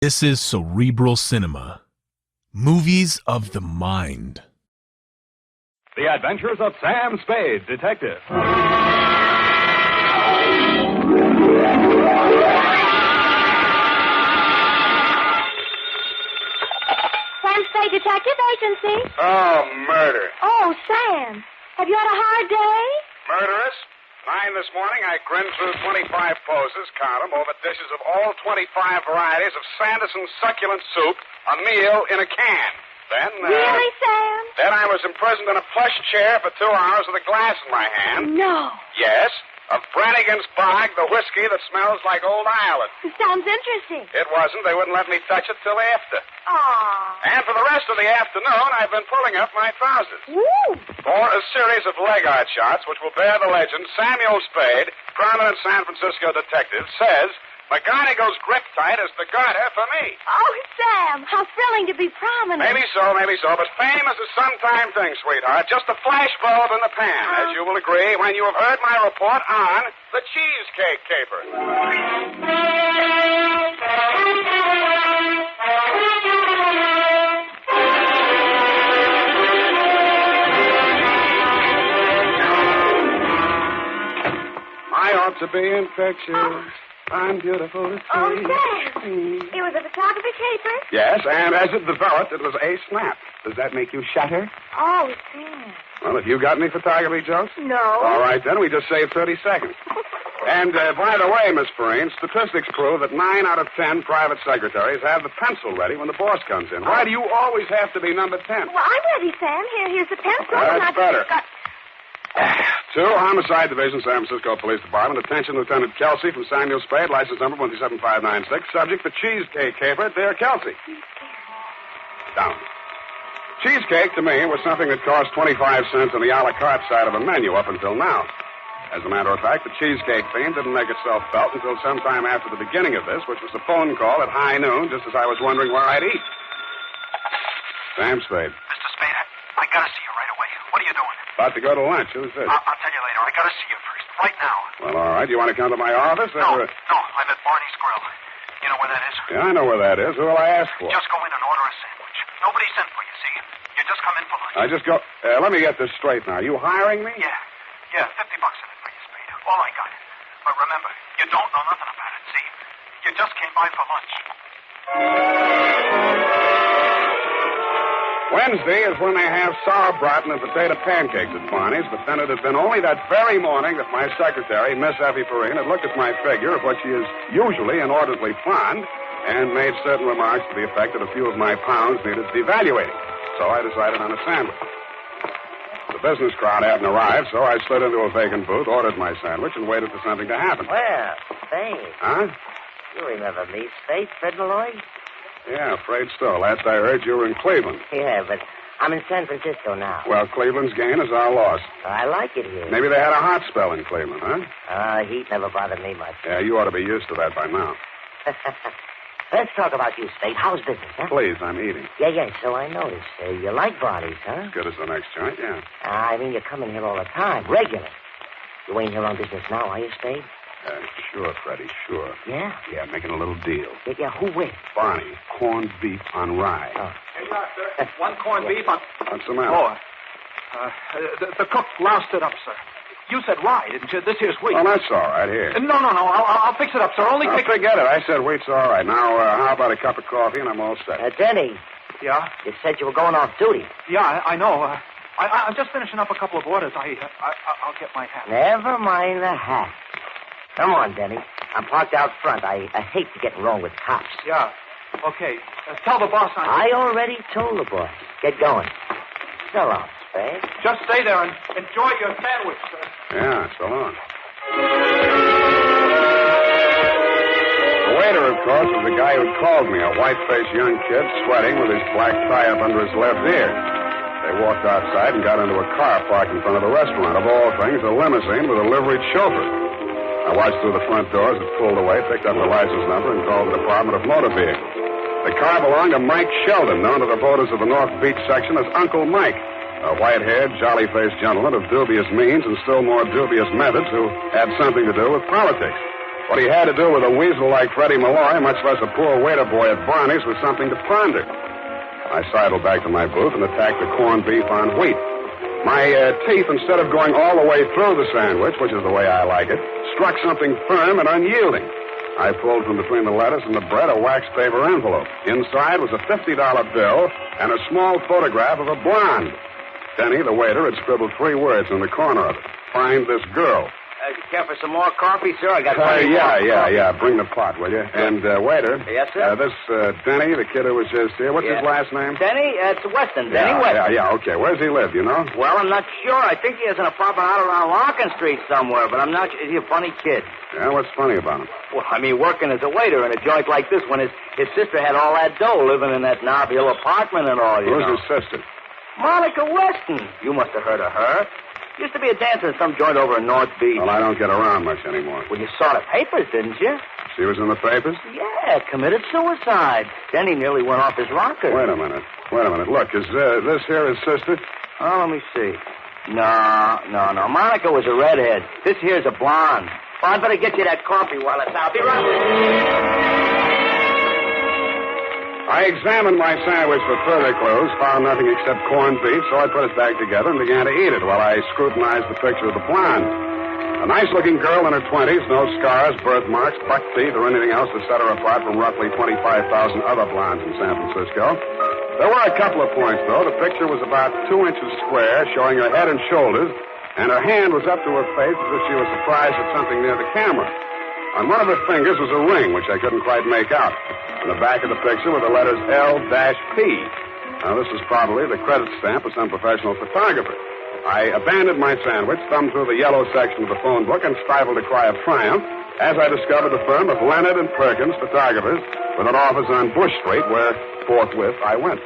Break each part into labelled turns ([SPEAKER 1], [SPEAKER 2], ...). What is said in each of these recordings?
[SPEAKER 1] This is Cerebral Cinema. Movies of the mind.
[SPEAKER 2] The Adventures of Sam Spade, Detective.
[SPEAKER 3] Sam Spade Detective Agency.
[SPEAKER 4] Oh, murder.
[SPEAKER 3] Oh, Sam. Have you had a hard day?
[SPEAKER 4] Murderous? 9 this morning, I grinned through 25 poses, count 'em, over dishes of all 25 varieties of Sanderson succulent soup, a meal in a can. Then,
[SPEAKER 3] Really, Sam?
[SPEAKER 4] Then I was imprisoned in a plush chair for 2 hours with a glass in my hand.
[SPEAKER 3] No.
[SPEAKER 4] Yes, of Brannigan's Bog, the whiskey that smells like Old Ireland.
[SPEAKER 3] Sounds interesting.
[SPEAKER 4] It wasn't. They wouldn't let me touch it till after.
[SPEAKER 3] Aw.
[SPEAKER 4] And for the rest of the afternoon, I've been pulling up my trousers.
[SPEAKER 3] Woo.
[SPEAKER 4] For a series of leg art shots which will bear the legend, Samuel Spade, prominent San Francisco detective, says McGonagall's grip tight is the garter for me.
[SPEAKER 3] Oh, Sam, how thrilling to be prominent.
[SPEAKER 4] Maybe so, but fame is a sometime thing, sweetheart. Just a flash bulb in the pan, as you will agree when you have heard my report on the Cheesecake caper. I ought to be infectious. I'm beautiful to see.
[SPEAKER 3] Oh, Sam. It was a photography caper?
[SPEAKER 4] Yes, and as it developed, it was a snap. Does that make you shatter?
[SPEAKER 3] Oh, Sam.
[SPEAKER 4] Well, have you got any photography jokes?
[SPEAKER 3] No.
[SPEAKER 4] All right, then. We just saved 30 seconds. And, by the way, Miss Perrine, statistics prove that 9 out of 10 private secretaries have the pencil ready when the boss comes in. Why do you always have to be number 10?
[SPEAKER 3] Well, I'm ready, Sam. Here's the pencil.
[SPEAKER 4] That's better. 2, Homicide Division, San Francisco Police Department. Attention, Lieutenant Kelsey from Samuel Spade, license number 17596. Subject, the Cheesecake caper. Dear Kelsey. Down. Cheesecake, to me, was something that cost 25 cents on the a la carte side of a menu up until now. As a matter of fact, the Cheesecake theme didn't make itself felt until sometime after the beginning of this, which was a phone call at high noon, just as I was wondering where I'd eat. Sam Spade.
[SPEAKER 5] Mr. Spade, I gotta see you right away. What are you doing?
[SPEAKER 4] About to go to lunch. Who's this?
[SPEAKER 5] I'll tell you later. I gotta see you first. Right now.
[SPEAKER 4] Well, all right. You want to come to my office?
[SPEAKER 5] No, I'm at Barney's Grill. You know where that is?
[SPEAKER 4] Yeah, I know where that is. Who will I ask for?
[SPEAKER 5] Just go in and order a sandwich. Nobody sent for you, see? You just come in for lunch.
[SPEAKER 4] I just go... let me get this straight now. You hiring me?
[SPEAKER 5] Yeah, $50 in it for you, Spade. All I got. But remember, you don't know nothing about it, see? You just came by for lunch.
[SPEAKER 4] Wednesday is when they have sauerbraten and potato pancakes at Barney's, but then it had been only that very morning that my secretary, Miss Effie Perrine, had looked at my figure, of which she is usually inordinately fond, and made certain remarks to the effect that a few of my pounds needed devaluating. So I decided on a sandwich. The business crowd hadn't arrived, so I slid into a vacant booth, ordered my sandwich, and waited for something to happen.
[SPEAKER 6] Well, Spade.
[SPEAKER 4] Huh?
[SPEAKER 6] You remember me, Spade, Fred Malloy?
[SPEAKER 4] Yeah, afraid so. Last I heard, you were in Cleveland.
[SPEAKER 6] Yeah, but I'm in San Francisco now.
[SPEAKER 4] Well, Cleveland's gain is our loss.
[SPEAKER 6] I like it here.
[SPEAKER 4] Maybe they had a hot spell in Cleveland, huh?
[SPEAKER 6] Heat never bothered me much.
[SPEAKER 4] Yeah, you ought to be used to that by now.
[SPEAKER 6] Let's talk about you, Spade. How's business, huh?
[SPEAKER 4] Please, I'm eating.
[SPEAKER 6] Yeah, so I noticed. You like Barney's, huh?
[SPEAKER 4] As good as the next joint, yeah.
[SPEAKER 6] I mean, you come in here all the time, regular. You ain't here on business now, are you, Spade?
[SPEAKER 4] Sure, Freddie, sure.
[SPEAKER 6] Yeah?
[SPEAKER 4] Yeah, making a little deal.
[SPEAKER 6] Yeah, who with?
[SPEAKER 4] Barney, corned beef on rye.
[SPEAKER 6] Oh.
[SPEAKER 5] Here you are, sir. One corned beef on...
[SPEAKER 4] What's the matter?
[SPEAKER 5] The cook loused it up, sir. You said rye, didn't you? This here's wheat.
[SPEAKER 4] Oh, that's all right. Here.
[SPEAKER 5] No. I'll fix it up, sir. Only take...
[SPEAKER 4] Forget it. I said wheat's all right. Now, how about a cup of coffee and I'm all set?
[SPEAKER 6] Denny.
[SPEAKER 5] Yeah?
[SPEAKER 6] You said you were going off duty.
[SPEAKER 5] Yeah, I know. I'm just finishing up a couple of orders. I'll get my hat.
[SPEAKER 6] Never mind the hat. Come on, Denny. I'm parked out front. I hate to get wrong with cops.
[SPEAKER 5] Yeah. Okay. Tell the boss
[SPEAKER 6] I already told the boss. Get going. So long, Spade.
[SPEAKER 5] Just stay there and enjoy your sandwich, sir.
[SPEAKER 4] Yeah, so long. The waiter, of course, was the guy who'd called me, a white-faced young kid sweating with his black tie up under his left ear. They walked outside and got into a car parked in front of the restaurant. Of all things, a limousine with a liveried chauffeur. I watched through the front doors. It pulled away, picked up the license number, and called the Department of Motor Vehicles. The car belonged to Mike Sheldon, known to the voters of the North Beach section as Uncle Mike, a white-haired, jolly-faced gentleman of dubious means and still more dubious methods who had something to do with politics. What he had to do with a weasel like Freddie Malloy, much less a poor waiter boy at Barney's, was something to ponder. I sidled back to my booth and attacked the corned beef on wheat. My teeth, instead of going all the way through the sandwich, which is the way I like it, struck something firm and unyielding. I pulled from between the lettuce and the bread a wax paper envelope. Inside was a $50 bill and a small photograph of a blonde. Denny, the waiter, had scribbled 3 words in the corner of it. Find this girl.
[SPEAKER 6] You care for some more coffee, sir? I got plenty
[SPEAKER 4] Yeah. Bring the pot, will you? And, waiter.
[SPEAKER 6] Yes, sir?
[SPEAKER 4] This, Denny, the kid who was just here. What's his last name?
[SPEAKER 6] Denny? It's Weston. Denny Weston.
[SPEAKER 4] Yeah, okay. Where's he live, you know?
[SPEAKER 6] Well, I'm not sure. I think he has an apartment out around Larkin Street somewhere, but I'm not sure. Is he a funny kid?
[SPEAKER 4] Yeah, what's funny about him?
[SPEAKER 6] Well, I mean, working as a waiter in a joint like this when his sister had all that dough living in that Nob Hill apartment and all, you know.
[SPEAKER 4] Who's his sister?
[SPEAKER 6] Monica Weston. You must have heard of her. Used to be a dancer in some joint over in North Beach.
[SPEAKER 4] Well, I don't get around much anymore.
[SPEAKER 6] Well, you saw the papers, didn't you?
[SPEAKER 4] She was in the papers?
[SPEAKER 6] Yeah, committed suicide. Then he nearly went off his rocker.
[SPEAKER 4] Wait a minute. Look, is this here his sister?
[SPEAKER 6] Oh, let me see. No. Monica was a redhead. This here's a blonde. Well, I'd better get you that coffee while it's out. Be right back.
[SPEAKER 4] I examined my sandwich for further clues, found nothing except corned beef, so I put it back together and began to eat it while I scrutinized the picture of the blonde. A nice-looking girl in her 20s, no scars, birthmarks, buck teeth, or anything else to set her apart from roughly 25,000 other blondes in San Francisco. There were a couple of points, though. The picture was about 2 inches square, showing her head and shoulders, and her hand was up to her face as if she was surprised at something near the camera. On one of her fingers was a ring, which I couldn't quite make out. In the back of the picture were the letters L-P. Now, this is probably the credit stamp of some professional photographer. I abandoned my sandwich, thumbed through the yellow section of the phone book, and stifled a cry of triumph as I discovered the firm of Leonard and Perkins, photographers, with an office on Bush Street, where forthwith I went.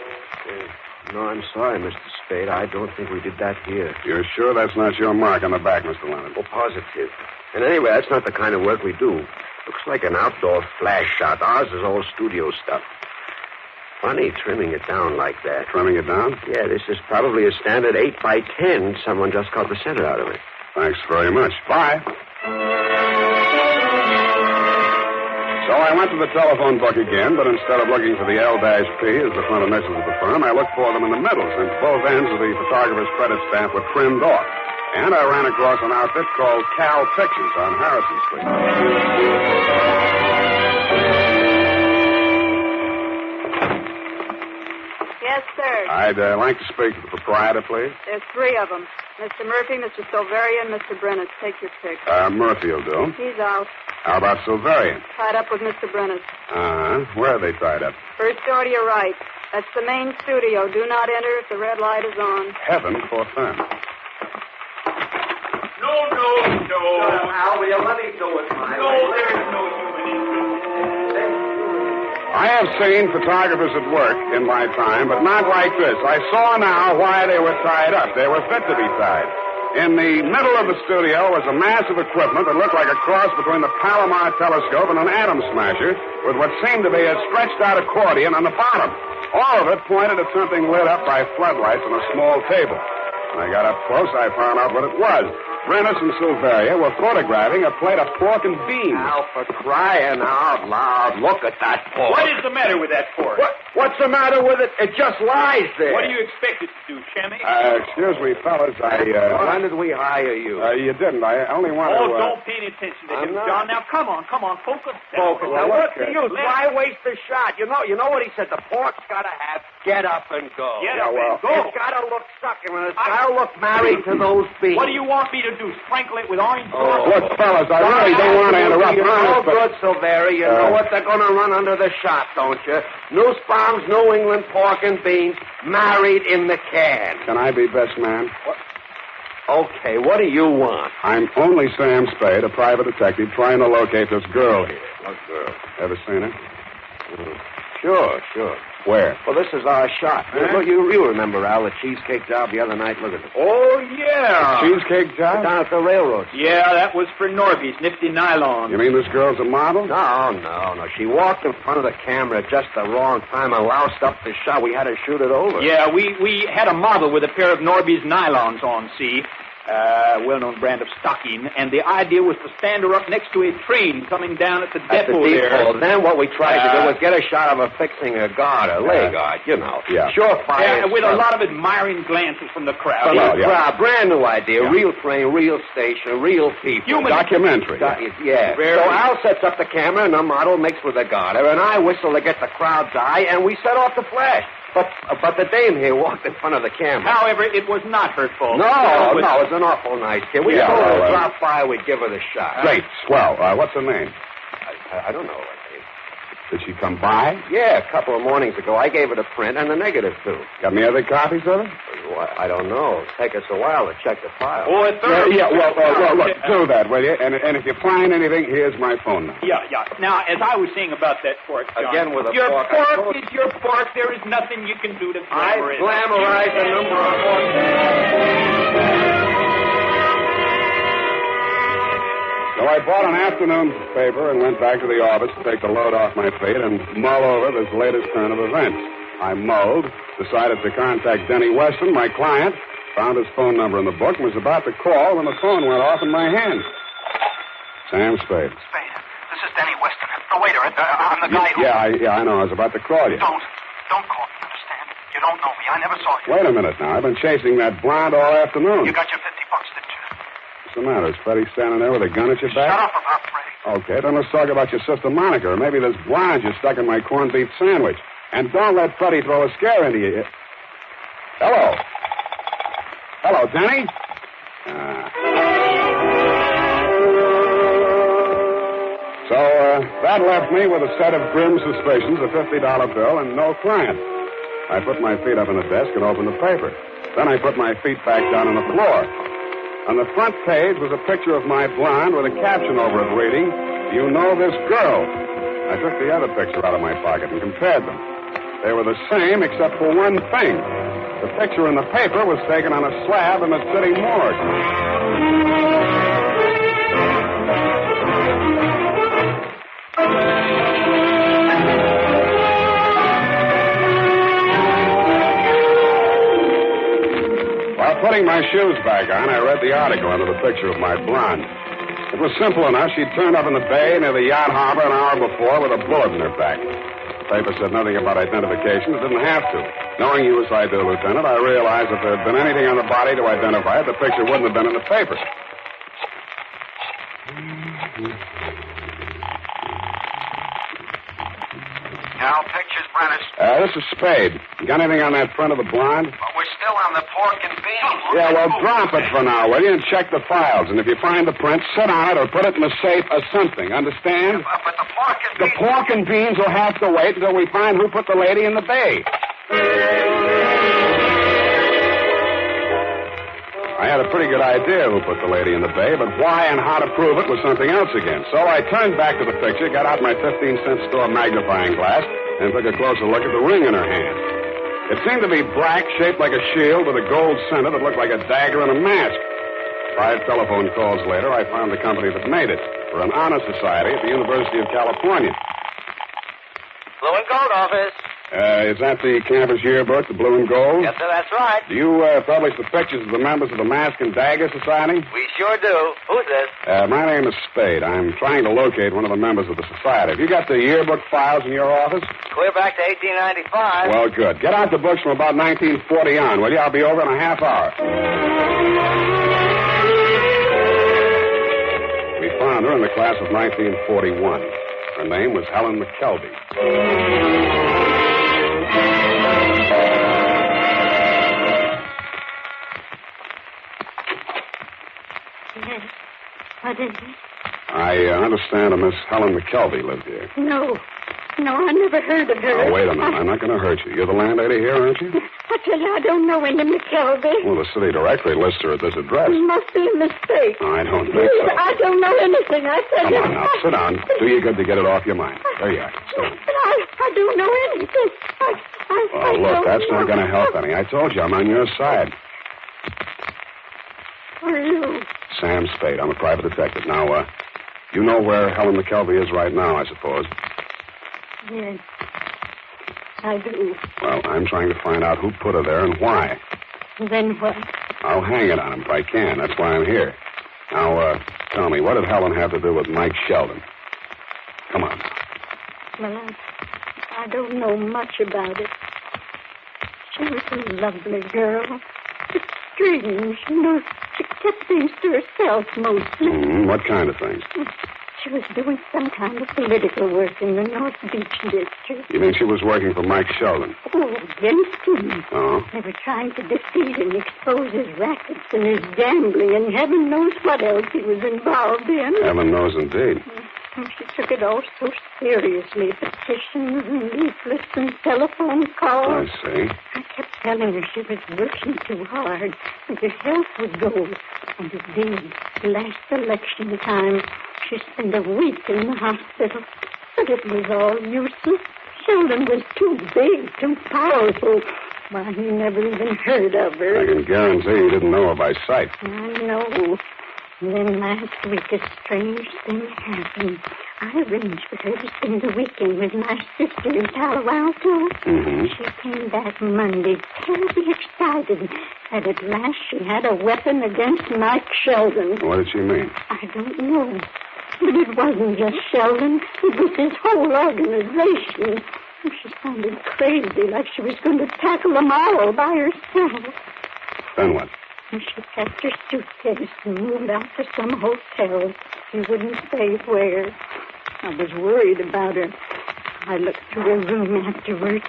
[SPEAKER 7] No, I'm sorry, Mr. Spade. I don't think we did that here.
[SPEAKER 4] You're sure that's not your mark on the back, Mr. Leonard?
[SPEAKER 7] Oh, positive. And anyway, that's not the kind of work we do. Looks like an outdoor flash shot. Ours is all studio stuff. Funny trimming it down like that.
[SPEAKER 4] Trimming it down?
[SPEAKER 7] Yeah, this is probably a standard 8 by 10. Someone just cut the center out of it.
[SPEAKER 4] Thanks very much. Bye. So I went to the telephone book again, but instead of looking for the L-P as the front initials of the firm, I looked for them in the middle, since both ends of the photographer's credit stamp were trimmed off. And I ran across an outfit called Cal Pictures on Harrison Street.
[SPEAKER 8] Yes, sir.
[SPEAKER 4] I'd like to speak to the proprietor, please.
[SPEAKER 8] There's 3 of them. Mr. Murphy, Mr. Silverian, Mr. Brennis. Take your pick.
[SPEAKER 4] Murphy will do.
[SPEAKER 8] He's out.
[SPEAKER 4] How about Silverian?
[SPEAKER 8] Tied up with Mr. Brennis.
[SPEAKER 4] Where are they tied up?
[SPEAKER 8] First door to your right. That's the main studio. Do not enter if the red light is on.
[SPEAKER 4] Heaven forfend.
[SPEAKER 5] No.
[SPEAKER 6] Al, will you let me do it, my
[SPEAKER 5] No, there's no human interest.
[SPEAKER 4] I have seen photographers at work in my time, but not like this. I saw now why they were tied up. They were fit to be tied. In the middle of the studio was a mass of equipment that looked like a cross between the Palomar telescope and an atom smasher, with what seemed to be a stretched-out accordion on the bottom. All of it pointed at something lit up by floodlights on a small table. When I got up close, I found out what it was. Brennis and Silveria were photographing a plate of pork and beans.
[SPEAKER 7] Now, for crying out loud, look at that pork.
[SPEAKER 5] What is the matter with that pork?
[SPEAKER 7] What's the matter with it? It just lies there.
[SPEAKER 5] What do you expect it to do, Chemmy?
[SPEAKER 4] Excuse me, fellas.
[SPEAKER 7] When did we hire you?
[SPEAKER 4] You didn't. I only wanted to...
[SPEAKER 5] Don't pay any attention to him,
[SPEAKER 7] not.
[SPEAKER 5] John. Now, come on, focus.
[SPEAKER 7] Focus. Now, what's the use?
[SPEAKER 5] Let-
[SPEAKER 7] Why waste the shot? You know what he said? The pork's got to have get up and go.
[SPEAKER 5] Get up and go.
[SPEAKER 7] It's got to look succulent. It's got to look married to those beans.
[SPEAKER 5] What do you want me to do? Sprinkle it with orange sauce?
[SPEAKER 4] Look, fellas, I really don't want to interrupt.
[SPEAKER 7] You're no
[SPEAKER 4] Honest, but...
[SPEAKER 7] good, Silveri. You know what they're going to run under the shot, don't you? Nussbaum's New England pork and beans, married in the can.
[SPEAKER 4] Can I be best man?
[SPEAKER 7] Okay, what do you want?
[SPEAKER 4] I'm only Sam Spade, a private detective, trying to locate this girl here.
[SPEAKER 7] What girl?
[SPEAKER 4] Ever seen her?
[SPEAKER 7] Sure.
[SPEAKER 4] Where?
[SPEAKER 7] Well, this is our shot. Look, you remember, Al, the cheesecake job the other night? Look at this.
[SPEAKER 5] Oh, yeah.
[SPEAKER 4] Cheesecake job?
[SPEAKER 7] Down at the railroad.
[SPEAKER 5] Yeah, that was for Norby's nifty nylon.
[SPEAKER 4] You mean this girl's a model?
[SPEAKER 7] No. She walked in front of the camera at just the wrong time and loused up the shot. We had to shoot it over.
[SPEAKER 5] Yeah, we had a model with a pair of Norby's nylons on, see? well-known brand of stocking, and the idea was to stand her up next to a train coming down at the
[SPEAKER 7] At the
[SPEAKER 5] depot there.
[SPEAKER 7] depot. Then what we tried to do was get a shot of her fixing a guard, a leg guard, you know.
[SPEAKER 4] Yeah.
[SPEAKER 7] Surefire.
[SPEAKER 5] Yeah, with a
[SPEAKER 7] stuff.
[SPEAKER 5] lot of admiring glances from the crowd.
[SPEAKER 7] From the
[SPEAKER 4] yeah.
[SPEAKER 7] crowd. Brand new idea.
[SPEAKER 4] Yeah.
[SPEAKER 7] Real train, real station, real people.
[SPEAKER 5] Human-
[SPEAKER 4] Documentary.
[SPEAKER 7] Yeah.
[SPEAKER 5] Very-
[SPEAKER 7] So Al sets up the camera and the model mixed with the garter, and I whistle to get the crowd's eye, and we set off the flash. But the dame here walked in front of the camera.
[SPEAKER 5] However, it was not her fault.
[SPEAKER 7] No,
[SPEAKER 5] It was-
[SPEAKER 7] it's an awful nice kid. We
[SPEAKER 4] Yeah,
[SPEAKER 7] told her
[SPEAKER 4] well,
[SPEAKER 7] to drop by, we'd give her the shot.
[SPEAKER 4] Great. Swell. What's her name?
[SPEAKER 7] I don't know, I think.
[SPEAKER 4] Did she come by?
[SPEAKER 7] Yeah, a couple of mornings ago. I gave her the print and the negative, too.
[SPEAKER 4] Got any other copies of it?
[SPEAKER 7] Well, I don't know. It'll take us a while to check the file.
[SPEAKER 5] Oh, it's her.
[SPEAKER 4] Well, look, do that, will you? And if you find anything, here's my phone number.
[SPEAKER 5] Yeah. Now, as I was saying about that fork, John,
[SPEAKER 7] Again with a
[SPEAKER 5] your
[SPEAKER 7] fork. I
[SPEAKER 5] fork
[SPEAKER 7] told-
[SPEAKER 5] is your fork. There is nothing you can do to
[SPEAKER 7] I
[SPEAKER 5] glamorize it.
[SPEAKER 7] glamorized the number of forks.
[SPEAKER 4] So I bought an afternoon paper and went back to the office to take the load off my feet and mull over this latest turn of events. I mulled, decided to contact Denny Weston, my client, found his phone number in the book, and was about to call when the phone went off in my hand. Sam Spade.
[SPEAKER 5] Spade, this is Denny Weston, the waiter. I'm the guy who...
[SPEAKER 4] Yeah, I know. I was about to call you.
[SPEAKER 5] Don't call me, understand? You don't know me. I never saw you.
[SPEAKER 4] Wait a minute now. I've been chasing that blonde all afternoon.
[SPEAKER 5] You got your $50, didn't you?
[SPEAKER 4] What's the matter? Is Freddie standing there with a gun at your back?
[SPEAKER 5] Shut up about Freddie.
[SPEAKER 4] Okay, then let's talk about your sister Monica, or maybe this blonde you stuck in my corned beef sandwich. And don't let Freddie throw a scare into you. Hello. Hello, Denny. So that left me with a set of grim suspicions, a $50 bill, and no client. I put my feet up on the desk and opened the paper. Then I put my feet back down on the floor. On the front page was a picture of my blonde with a caption over it reading, "You know this girl." I took the other picture out of my pocket and compared them. They were the same except for one thing. The picture in the paper was taken on a slab in the city morgue. While putting my shoes back on, I read the article under the picture of my blonde. It was simple enough. She'd turned up in the bay near the yacht harbor an hour before with a bullet in her back. The paper said nothing about identification. It didn't have to. Knowing you as I do, Lieutenant, I realized if there had been anything on the body to identify it, the picture wouldn't have been in the paper.
[SPEAKER 5] Now, pictures, Prentice.
[SPEAKER 4] This is Spade. You got anything on that front of the blonde?
[SPEAKER 5] But we're still on the pork and beans.
[SPEAKER 4] Yeah, well, drop it for now, will you? And check the files. And if you find the print, sit on it or put it in the safe or something. Understand?
[SPEAKER 5] But the pork and
[SPEAKER 4] The
[SPEAKER 5] beans...
[SPEAKER 4] pork and beans will have to wait until we find who put the lady in the bay. I had a pretty good idea who put the lady in the bay, but why and how to prove it was something else again. So I turned back to the picture, got out my 15-cent store magnifying glass, and took a closer look at the ring in her hand. It seemed to be black, shaped like a shield with a gold center that looked like a dagger and a mask. 5 telephone calls later, I found the company that made it for an honor society at the University of California.
[SPEAKER 6] Blue and gold office.
[SPEAKER 4] Is that the campus yearbook, the blue and gold?
[SPEAKER 6] Yes, sir, that's right.
[SPEAKER 4] Do you publish the pictures of the members of the Mask and Dagger Society?
[SPEAKER 6] We sure do. Who's this?
[SPEAKER 4] My name is Spade. I'm trying to locate one of the members of the society. Have you got the yearbook files in your office?
[SPEAKER 6] Clear back to 1895.
[SPEAKER 4] Well, good. Get out the books from about 1940 on, will you? I'll be over in a half hour. We found her in the class of 1941. Her name was Helen McKelvey.
[SPEAKER 3] What is it?
[SPEAKER 4] I understand a Miss Helen McKelvey lived here.
[SPEAKER 3] No, I never heard of her.
[SPEAKER 4] Oh, wait a minute. I'm not going to hurt you. You're the landlady here, aren't you?
[SPEAKER 3] I tell you, I don't know any McKelvey.
[SPEAKER 4] Well, the city directory lists her at this address.
[SPEAKER 3] It must be a mistake.
[SPEAKER 4] I don't think
[SPEAKER 3] Please,
[SPEAKER 4] so.
[SPEAKER 3] I don't know anything. I tell
[SPEAKER 4] Come
[SPEAKER 3] you.
[SPEAKER 4] on now, sit down. Do you good to get it off your mind. There you are. Sit down.
[SPEAKER 3] But I don't know anything.
[SPEAKER 4] Oh, look, that's not going to help any. I told you, I'm on your side.
[SPEAKER 3] Who are you?
[SPEAKER 4] Sam Spade. I'm a private detective. Now, you know where Helen McKelvey is right now, I suppose.
[SPEAKER 3] Yes, I do.
[SPEAKER 4] Well, I'm trying to find out who put her there and why.
[SPEAKER 3] Then what?
[SPEAKER 4] I'll hang it on him if I can. That's why I'm here. Now, tell me, what did Helen have to do with Mike Sheldon? Come on.
[SPEAKER 3] Well, I don't know much about it. She was a lovely girl. It's strange, you know. She kept things to herself mostly.
[SPEAKER 4] What kind of things?
[SPEAKER 3] She was doing some kind of political work in the North Beach district.
[SPEAKER 4] You mean she was working for Mike Sheldon?
[SPEAKER 3] Oh, against him.
[SPEAKER 4] Oh?
[SPEAKER 3] They were trying to defeat and expose his rackets and his gambling and heaven knows what else he was involved in.
[SPEAKER 4] Heaven knows indeed.
[SPEAKER 3] And she took it all so seriously. Petitions and leaflets and telephone calls.
[SPEAKER 4] I see.
[SPEAKER 3] I kept telling her she was working too hard and her health would go. And it did. Last election time, she spent a week in the hospital. But it was all useless. Sheldon was too big, too powerful. Why, he never even heard of her.
[SPEAKER 4] I can guarantee you didn't know her by sight.
[SPEAKER 3] I know. And then last week, a strange thing happened. I arranged for her to spend the weekend with my sister in Palo Alto. She came back Monday, terribly excited. And at last she had a weapon against Mike Sheldon.
[SPEAKER 4] What did she mean?
[SPEAKER 3] I don't know. But it wasn't just Sheldon. It was his whole organization. And she sounded crazy, like she was going to tackle them all by herself.
[SPEAKER 4] Then what?
[SPEAKER 3] And she packed her suitcase and moved out to some hotel. She wouldn't say where. I was worried about her. I looked through her room afterwards.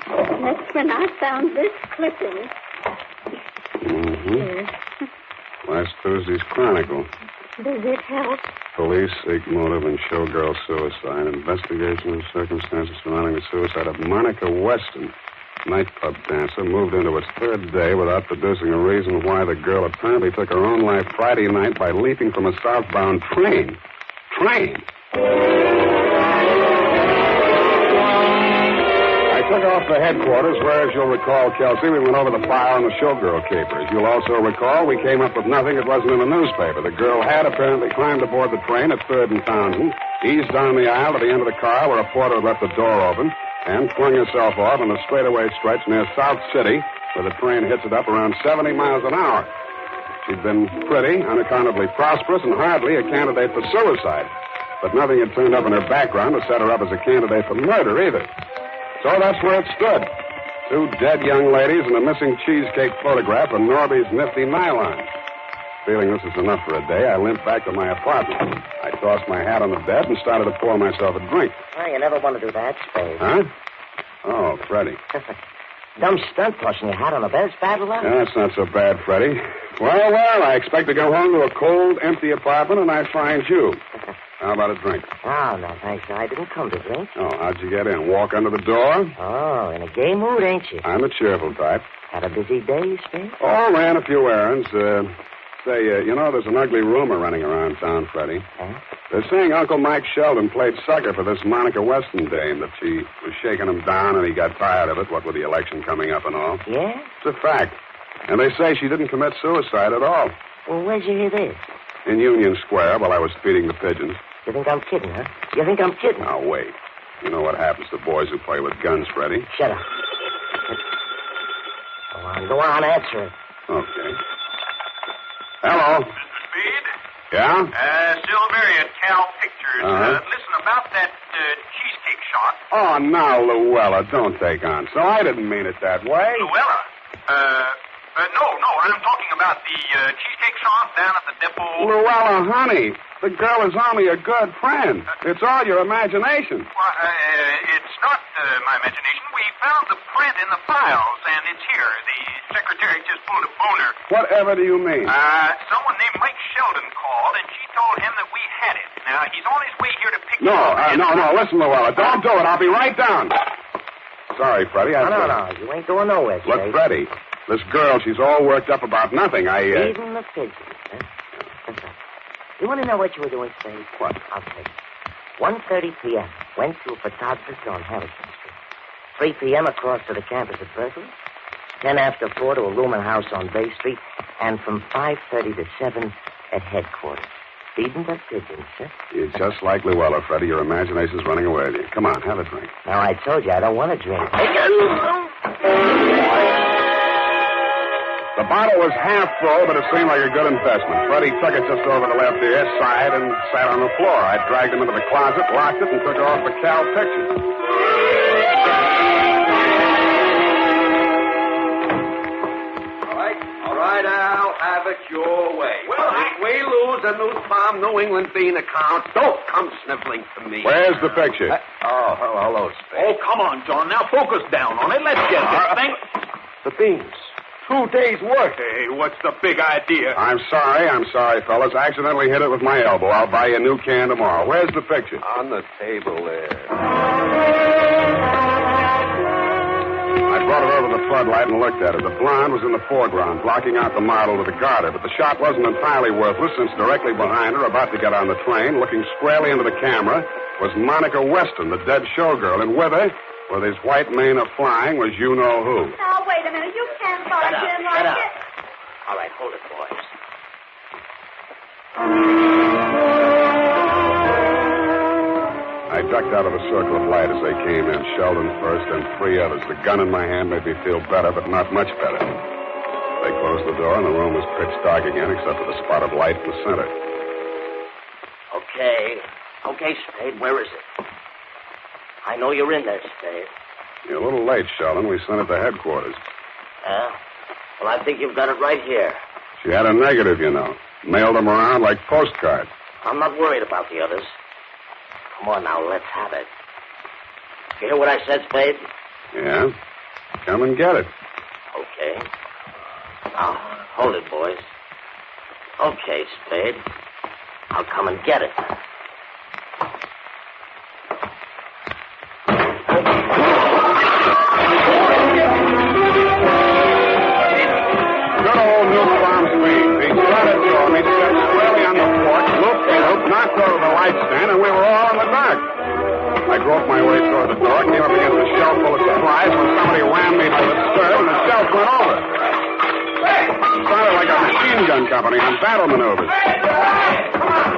[SPEAKER 3] That's when I found this clipping. Here.
[SPEAKER 4] Last Thursday's Chronicle.
[SPEAKER 3] Does it help?
[SPEAKER 4] Police seek motive in showgirl suicide. Investigation of circumstances surrounding the suicide of Monica Weston, nightclub dancer, moved into its third day without producing a reason why the girl apparently took her own life Friday night by leaping from a southbound train. I took off for headquarters where, as you'll recall, Kelsey, we went over the file on the showgirl caper. As you'll also recall, we came up with nothing that wasn't in the newspaper. The girl had apparently climbed aboard the train at 3rd and Townsend, eased down the aisle to the end of the car where a porter had left the door open, and flung herself off on the straightaway stretch near South City, where the train hits it up around 70 miles an hour. She'd been pretty, unaccountably prosperous, and hardly a candidate for suicide. But nothing had turned up in her background to set her up as a candidate for murder, either. So that's where it stood. 2 dead young ladies and a missing cheesecake photograph of Norby's nifty nylon. Feeling this is enough for a day, I limped back to my apartment. I tossed my hat on the bed and started to pour myself a drink.
[SPEAKER 6] Oh, you never want to do that, Spade.
[SPEAKER 4] Huh? Oh, Freddie.
[SPEAKER 6] Dumb stunt tossing your hat on the bed. It's bad luck.
[SPEAKER 4] Yeah, that's not so bad, Freddie. Well, I expect to go home to a cold, empty apartment, and I find you. How about a drink?
[SPEAKER 6] Oh, no, thanks. I didn't come to drink.
[SPEAKER 4] Oh, how'd you get in? Walk under the door?
[SPEAKER 6] Oh, in a gay mood, ain't you?
[SPEAKER 4] I'm a cheerful type.
[SPEAKER 6] Had a busy day, Spade?
[SPEAKER 4] Oh, ran a few errands. There's an ugly rumor running around town, Freddie.
[SPEAKER 6] Huh?
[SPEAKER 4] They're saying Uncle Mike Sheldon played sucker for this Monica Weston dame, that she was shaking him down and he got tired of it, what with the election coming up and all.
[SPEAKER 6] Yeah?
[SPEAKER 4] It's a fact. And they say she didn't commit suicide at all.
[SPEAKER 6] Well, where'd you hear this?
[SPEAKER 4] In Union Square while I was feeding the pigeons.
[SPEAKER 6] You think I'm kidding, huh? You think I'm kidding?
[SPEAKER 4] Now, wait. You know what happens to boys who play with guns, Freddie?
[SPEAKER 6] Shut up. Go on, answer it.
[SPEAKER 4] Okay. Hello.
[SPEAKER 5] Mr. Spade?
[SPEAKER 4] Yeah?
[SPEAKER 5] Silveria at Cal Pictures. Listen, about that cheesecake shot.
[SPEAKER 4] Oh, now, Luella, don't take on. So I didn't mean it that way.
[SPEAKER 5] Luella? No, I'm talking about the cheesecake shop down at the depot.
[SPEAKER 4] Luella, honey, the girl is only a good friend. It's all your imagination.
[SPEAKER 5] Well, it's not my imagination. We found the print in the files, and it's here. The secretary just pulled a boner.
[SPEAKER 4] Whatever do you mean?
[SPEAKER 5] Someone named Mike Sheldon called, and she told him that we had it. Now, he's on his way here to pick
[SPEAKER 4] No,
[SPEAKER 5] it up.
[SPEAKER 4] no, listen, Luella, don't do it. I'll be right down. Sorry, Freddie.
[SPEAKER 6] No, you ain't going nowhere, Spade.
[SPEAKER 4] Look, Freddie, this girl, she's all worked up about nothing.
[SPEAKER 6] Even the pigeons, huh? You want to know what you were doing, Spade?
[SPEAKER 4] What?
[SPEAKER 6] I'll tell you. 1:30 p.m. Went to a photographer on Harrison Street. 3 p.m. across to the campus at Berkeley. 10 after 4 to a rooming house on Bay Street. And from 5:30 to 7 at headquarters. Feeding the pigeons, sir.
[SPEAKER 4] You're just like Luella, Freddie. Your imagination's running away with you. Come on, have a drink.
[SPEAKER 6] Now, I told you I don't want to drink.
[SPEAKER 4] The bottle was half full, but it seemed like a good investment. Freddie took it just over the left ear, sighed, and sat on the floor. I dragged him into the closet, locked it, and took off the Cal picture.
[SPEAKER 7] All right, Al, have it your way. Well, if we lose a New Farm New England bean account, don't come sniveling to me.
[SPEAKER 4] Where's the picture?
[SPEAKER 7] Hello, Spade.
[SPEAKER 5] Oh, come on, John. Now focus down on it. Let's get this thing.
[SPEAKER 7] The beans. 2 days' work.
[SPEAKER 5] Hey, what's the big idea?
[SPEAKER 4] I'm sorry, fellas. I accidentally hit it with my elbow. I'll buy you a new can tomorrow. Where's the picture?
[SPEAKER 7] On the table there.
[SPEAKER 4] I brought it over the floodlight and looked at it. The blonde was in the foreground, blocking out the model with the garter, but the shot wasn't entirely worthless since directly behind her, about to get on the train, looking squarely into the camera, was Monica Weston, the dead showgirl, and with her, with his white mane a-flying, was you-know-who.
[SPEAKER 3] Now, wait a minute. You can't barge in like this.
[SPEAKER 6] All right, hold it, boys.
[SPEAKER 4] I ducked out of the circle of light as they came in, Sheldon first, and 3 others. The gun in my hand made me feel better, but not much better. They closed the door, and the room was pitch dark again, except for the spot of light in the center.
[SPEAKER 6] Okay, Spade, where is it? I know you're in there, Spade.
[SPEAKER 4] You're a little late, Sheldon. We sent it to headquarters.
[SPEAKER 6] Yeah? Well, I think you've got it right here.
[SPEAKER 4] She had a negative, you know. Mailed them around like postcards.
[SPEAKER 6] I'm not worried about the others. Come on now, let's have it. You hear what I said, Spade?
[SPEAKER 4] Yeah? Come and get it.
[SPEAKER 6] Okay. Now, hold it, boys. Okay, Spade. I'll come and get it.
[SPEAKER 4] Good old New Farm Spade. He started for me, stepped squarely on the porch, looped, knocked over the light stand, and we were all in the dark. I groped my way toward the door, came up against a shelf full of supplies when somebody whammed me by the skirt and the shelf went over. It sounded like a machine gun company on battle maneuvers.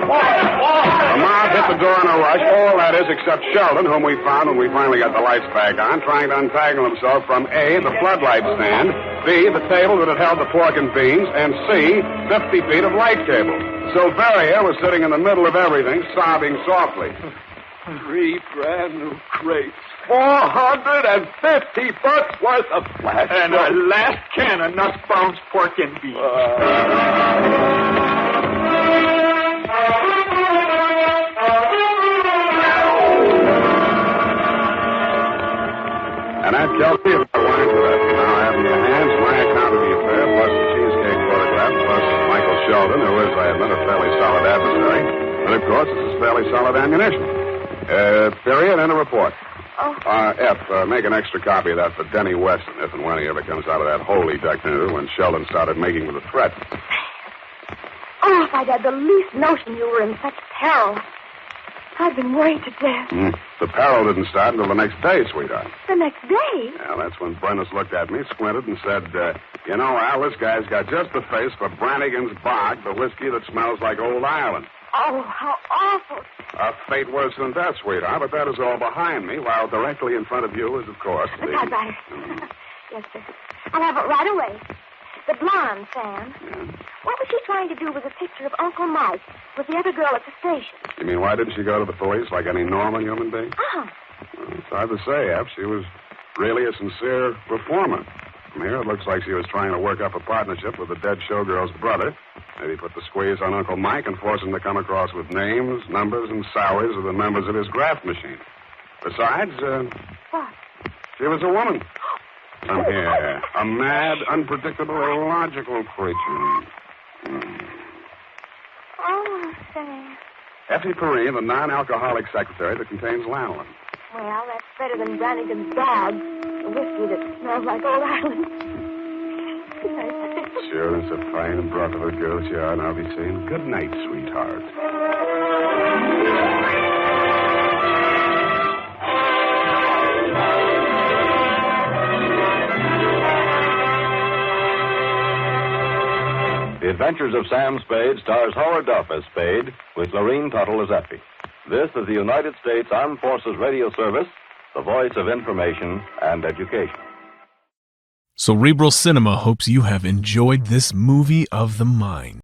[SPEAKER 4] The mob hit the door in a rush, all that is except Sheldon, whom we found when we finally got the lights back on, trying to untangle himself from A, the floodlight stand, B, the table that had held the pork and beans, and C, 50 feet of light cable. Silveria was sitting in the middle of everything, sobbing softly.
[SPEAKER 7] 3 brand new crates. $450 worth of flash.
[SPEAKER 5] And our last can of nuts-bound pork and beans.
[SPEAKER 4] And that Kelsey is the wine for that. Now I have in your hands my account of the affair, plus the cheesecake photograph, plus Michael Sheldon, who is, I admit, a fairly solid adversary. But, of course, this is fairly solid ammunition. Period, and a report. Make an extra copy of that for Denny Weston, if and when he ever comes out of that hole he ducked into when Sheldon started making with a threat.
[SPEAKER 3] Oh, if I'd had the least notion you were in such peril. I've been worried to death.
[SPEAKER 4] The peril didn't start until the next day, sweetheart.
[SPEAKER 3] The next day?
[SPEAKER 4] Yeah, that's when Brennis looked at me, squinted, and said, you know, Al, this guy's got just the face for Brannigan's Bog, the whiskey that smells like Old Ireland.
[SPEAKER 3] Oh, how awful.
[SPEAKER 4] A fate worse than that, sweetheart, but that is all behind me, while directly in front of you is, of course, the...
[SPEAKER 3] Typewriter. Yes, sir. I'll have it right away. The blonde, Sam.
[SPEAKER 4] Yeah.
[SPEAKER 3] What was she trying to do with a picture of Uncle Mike with the other girl at the station?
[SPEAKER 4] You mean, why didn't she go to the police like any normal human being?
[SPEAKER 3] Uh-huh.
[SPEAKER 4] Well, it's hard to say, Eph. She was really a sincere reformer. From here, it looks like she was trying to work up a partnership with the dead showgirl's brother. Maybe put the squeeze on Uncle Mike and force him to come across with names, numbers, and salaries of the members of his graft machine. Besides,
[SPEAKER 3] What?
[SPEAKER 4] she was a woman. Come here. A mad, unpredictable, illogical creature.
[SPEAKER 3] Oh, Sam.
[SPEAKER 4] Effie Perry, the non-alcoholic secretary that contains lanolin.
[SPEAKER 3] Well, that's better than Brannigan's Dog, the whiskey that smells like Old Ireland.
[SPEAKER 4] Sure, it's a fine breath of a girl that you are, and I'll be saying good night, sweetheart.
[SPEAKER 2] The Adventures of Sam Spade stars Howard Duff as Spade, with Lorene Tuttle as Effie. This is the United States Armed Forces Radio Service, the voice of information and education.
[SPEAKER 1] Cerebral Cinema hopes you have enjoyed this movie of the mind.